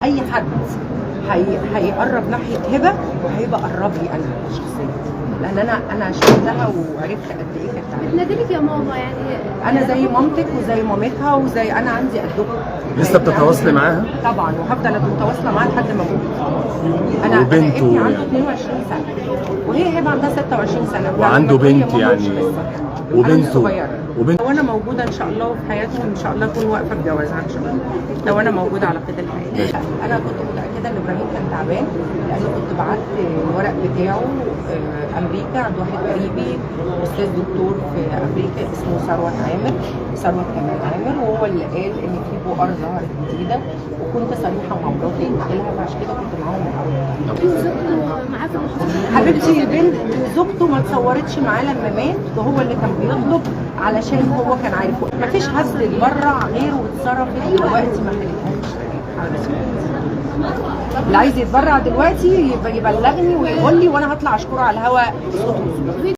اي حد هيقرب ناحيه هبه وهيبه قرب لي انا شخصيا، لان انا شفتها وعرفت قد ايه كانت تعمل. بتنادلك يا ماما يعني؟ انا زي مامتك وزي مامتها وزي انا عندي قدكم. لسه بتتواصلي معاها؟ طبعا، وهفضل متواصله معاها لحد ما اموت. انا ابني عنده 22 سنه وهي هبه عندها 26 سنه وعنده بنت يعني وبنته وانا موجوده ان شاء الله وفي حياتهم ان شاء الله اكون واقفه بجوازها ان شاء الله لو انا موجوده على قيد الحياه. انا كنت متاكده ان ابراهيم كان تعبان لان كنت بعت الورق بتاعه امريكا عند واحد قريبي استاذ دكتور في امريكا اسمه ثروت كمال عامر، وهو اللي قال ان في بؤر ظهرت جديده، وكنت صريحه مع مراتي قلت لها فعشان كده كنت معاهم من اول. زوجته معاه في المحافظة؟ حبيبتي البنت زوجته ما اتصورتش معاه لما مات، وهو اللي كان بيطلب علشان هو كان عارف مفيش حد اتبرع غيره واتصرفت دلوقتي ما خليتهاش على مسؤوليتي. اللي عايز يتبرع دلوقتي يبلغني ويقول لي وانا هطلع اشكره على الهواء بصوت وصوت.